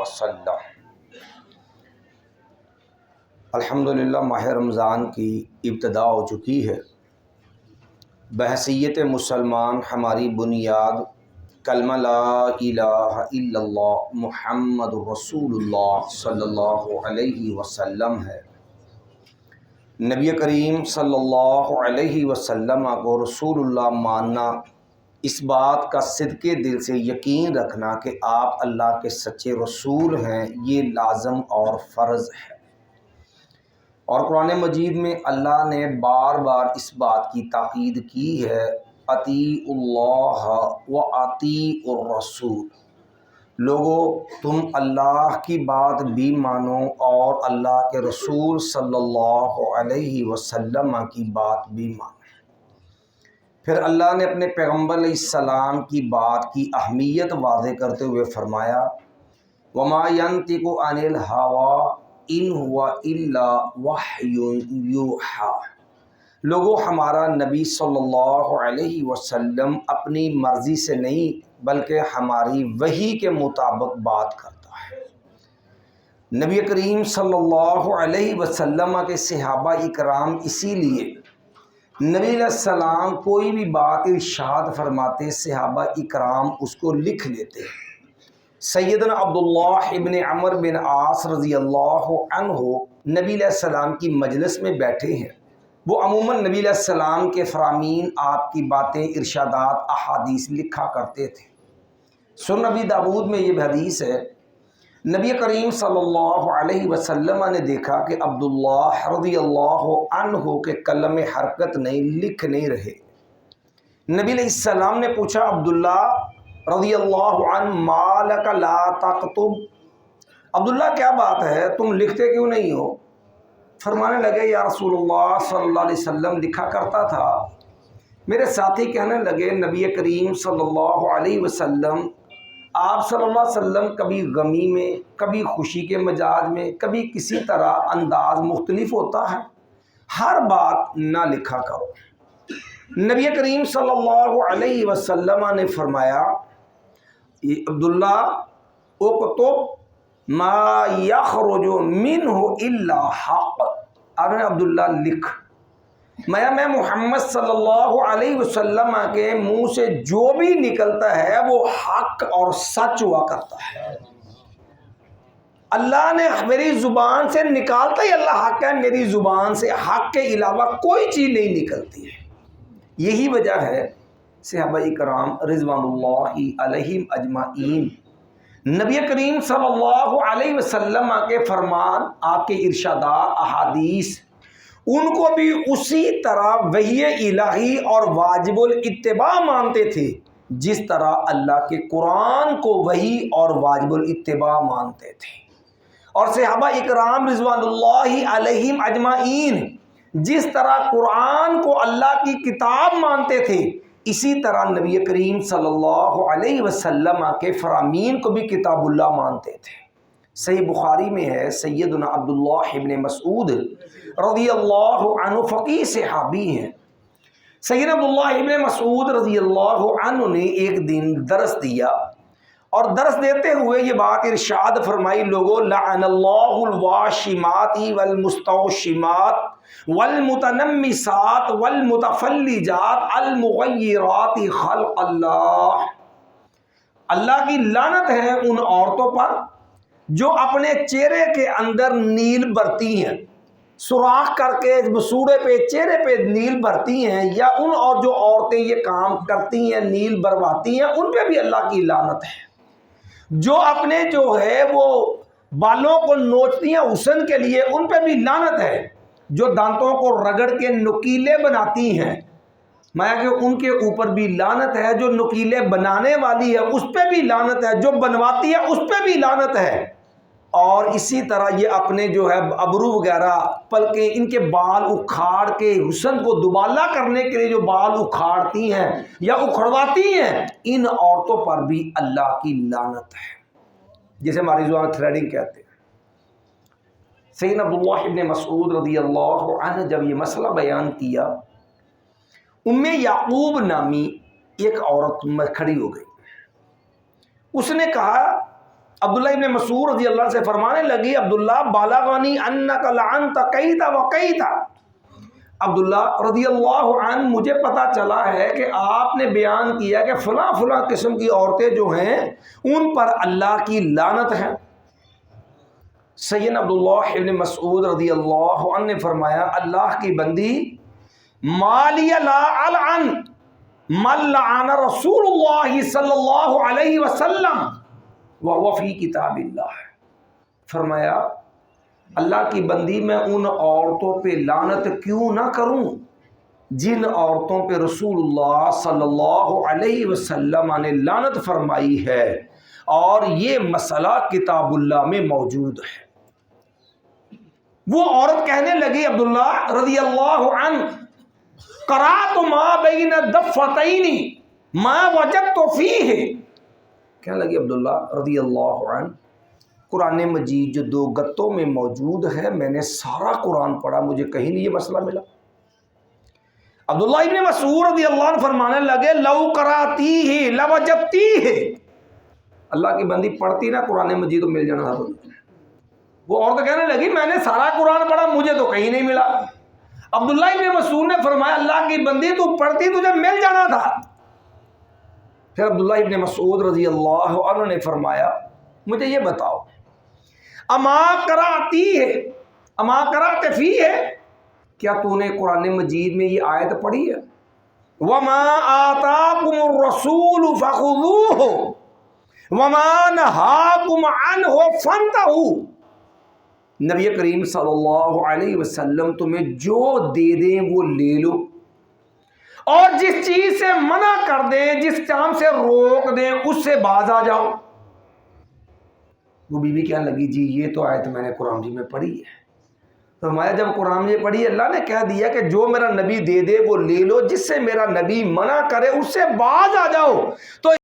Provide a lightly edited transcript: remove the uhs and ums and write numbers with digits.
وسلم۔ الحمدللہ ماہ رمضان کی ابتدا ہو چکی ہے۔ بحیثیت مسلمان ہماری بنیاد کلمہ لا الہ الا اللہ محمد رسول اللہ صلی اللہ علیہ وسلم ہے۔ نبی کریم صلی اللہ علیہ وسلم کو رسول اللہ ماننا، اس بات کا صدقے دل سے یقین رکھنا کہ آپ اللہ کے سچے رسول ہیں، یہ لازم اور فرض ہے۔ اور قرآن مجید میں اللہ نے بار بار اس بات کی تاکید کی ہے، اطیعوا اللہ و اطیعوا الرسول۔ لوگو تم اللہ کی بات بھی مانو اور اللہ کے رسول صلی اللہ علیہ وسلم کی بات بھی مانو۔ پھر اللہ نے اپنے پیغمبر علیہ السلام کی بات کی اہمیت واضح کرتے ہوئے فرمایا، وما ينطق عن الهوى ان هو الا وحی یوحی۔ لوگو ہمارا نبی صلی اللہ علیہ وسلم اپنی مرضی سے نہیں بلکہ ہماری وحی کے مطابق بات کرتا ہے۔ نبی کریم صلی اللہ علیہ وسلم کے صحابہ اکرام اسی لیے نبی علیہ السلام کوئی بھی بات ارشاد فرماتے، صحابہ اکرام اس کو لکھ لیتے۔ سیدنا عبداللہ ابن عمر بن عاص رضی اللہ عنہ نبی علیہ السلام کی مجلس میں بیٹھے ہیں۔ وہ عموماً نبی علیہ السلام کے فرامین، آپ کی باتیں، ارشادات، احادیث لکھا کرتے تھے۔ سنن نبی داود میں یہ حدیث ہے، نبی کریم صلی اللہ علیہ وسلم نے دیکھا کہ عبداللہ رضی اللہ عنہ کے قلم حرکت نہیں، لکھ نہیں رہے۔ نبی علیہ السلام نے پوچھا، عبداللہ رضی اللہ عنہ ما لک لا تکتب، عبداللہ کیا بات ہے، تم لکھتے کیوں نہیں ہو؟ فرمانے لگے، یا رسول اللہ صلی اللہ علیہ وسلم لکھا کرتا تھا۔ میرے ساتھی کہنے لگے، نبی کریم صلی اللہ علیہ وسلم، آپ صلی اللہ علیہ وسلم کبھی غمی میں، کبھی خوشی کے مزاج میں، کبھی کسی طرح انداز مختلف ہوتا ہے، ہر بات نہ لکھا کرو۔ نبی کریم صلی اللہ علیہ وسلم نے فرمایا، عبداللہ اکتب ما یخرج منہ الا حق، ارے عبداللہ لکھ، میں محمد صلی اللہ علیہ وسلم کے منہ سے جو بھی نکلتا ہے وہ حق اور سچ ہوا کرتا ہے۔ اللہ نے میری زبان سے نکالتا ہی اللہ حق ہے، میری زبان سے حق کے علاوہ کوئی چیز نہیں نکلتی ہے۔ یہی وجہ ہے صحابہ اکرام رضوان اللہ علیہم اجمعین نبی کریم صلی اللہ علیہ وسلم کے فرمان، آپ کے ارشادات، احادیث، ان کو بھی اسی طرح وحی الہی اور واجب الاتباع مانتے تھے جس طرح اللہ کے قرآن کو وحی اور واجب الاتباع مانتے تھے۔ اور صحابہ اکرام رضوان اللہ علیہم اجمعین جس طرح قرآن کو اللہ کی کتاب مانتے تھے، اسی طرح نبی کریم صلی اللہ علیہ وسلم کے فرامین کو بھی کتاب اللہ مانتے تھے۔ صحیح بخاری میں ہے، سیدنا عبداللہ ابن مسعود رضی اللہ عنہ فقیہ صحابی ہیں۔ سیدنا عبداللہ ابن مسعود رضی اللہ عنہ نے ایک دن درس دیا اور درس دیتے ہوئے یہ بات ارشاد فرمائی، لوگو لعن اللہ الواشمات والمستوشمات والمتنمسات والمتفلجات المغیرات خلق اللہ۔ اللہ کی لعنت ہے ان عورتوں پر جو اپنے چہرے کے اندر نیل برتی ہیں، سوراخ کر کے مسوڑے پہ، چہرے پہ نیل برتی ہیں، یا ان اور جو عورتیں یہ کام کرتی ہیں، نیل برواتی ہیں، ان پہ بھی اللہ کی لعنت ہے۔ جو اپنے جو ہے وہ بالوں کو نوچتی ہیں حسن کے لیے، ان پہ بھی لعنت ہے۔ جو دانتوں کو رگڑ کے نکیلے بناتی ہیں، میں کہ ان کے اوپر بھی لعنت ہے۔ جو نکیلے بنانے والی ہے اس پہ بھی لعنت ہے، جو بنواتی ہے اس پہ بھی لعنت ہے۔ اور اسی طرح یہ اپنے جو ہے ابرو وغیرہ، پلکیں، ان کے بال اکھاڑ کے حسن کو دوبالا کرنے کے لیے جو بال اکھاڑتی ہیں یا اکھڑواتی ہیں، ان عورتوں پر بھی اللہ کی لعنت ہے، جسے ہماری زبان تھریڈنگ کہتے ہیں۔ سیدنا عبداللہ ابن مسعود رضی اللہ عنہ جب یہ مسئلہ بیان کیا، ام یعقوب نامی ایک عورت کھڑی ہو گئی۔ اس نے کہا، عبداللہ ابن مسعود رضی اللہ عنہ سے فرمانے لگی عبداللہ بلغنی انک لعنت کیت وکیت، عبداللہ رضی اللہ عنہ مجھے پتا چلا ہے کہ آپ نے بیان کیا کہ فلاں فلاں قسم کی عورتیں جو ہیں ان پر اللہ کی لعنت ہے۔ سیدنا عبداللہ ابن مسعود رضی اللہ عنہ نے فرمایا اللہ کی بندی مالی لا العن من لعن رسول اللہ صلی اللہ علیہ وسلم وہو فی کتاب اللہ، فرمایا اللہ کی بندی میں ان عورتوں پہ لعنت کیوں نہ کروں جن عورتوں پہ رسول اللہ صلی اللہ علیہ وسلم نے لعنت فرمائی ہے اور یہ مسئلہ کتاب اللہ میں موجود ہے۔ وہ عورت کہنے لگی عبداللہ رضی اللہ عنہ قرأت ما بین الضفتین ما وجدت فیہ، کہنے لگی عبداللہ رضی اللہ عنہ قرآن مجید جو دو گتوں میں موجود ہے میں نے سارا قرآن پڑھا، مجھے کہیں نہیں یہ مسئلہ ملا۔ عبداللہ ابن مسعود رضی اللہ عنہ فرمانے لگے لو قرأتیہ لوجدتیہ، اللہ کی بندی پڑھتی نا قرآن مجید تو مل جانا تھا۔ وہ عورت کہنے لگی میں نے سارا قرآن پڑھا مجھے تو کہیں نہیں ملا۔ عبداللہ ابن مسعود نے فرمایا اللہ کی بندی تو پڑھتی تجھے مل جانا تھا۔ پھر عبداللہ ابن مسعود رضی اللہ عنہ نے فرمایا مجھے یہ بتاؤ اما قرأتی ہے اما قرأت فی ہے، کیا تو نے قرآن مجید میں یہ آیت پڑھی ہے وما آتاکم الرسول فخذوہ وما نہاکم عنہ فانتہوا، نبی کریم صلی اللہ علیہ وسلم تمہیں جو دے دیں وہ لے لو اور جس چیز سے منع کر دیں جس کام سے روک دیں اس سے باز آ جاؤ۔ وہ بی بی کہنے لگی جی یہ تو آیت میں نے قرآن مجید میں پڑھی ہے۔ تو فرمایا جب قرآن مجید پڑھی اللہ نے کہہ دیا کہ جو میرا نبی دے دے وہ لے لو، جس سے میرا نبی منع کرے اس سے باز آ جاؤ، تو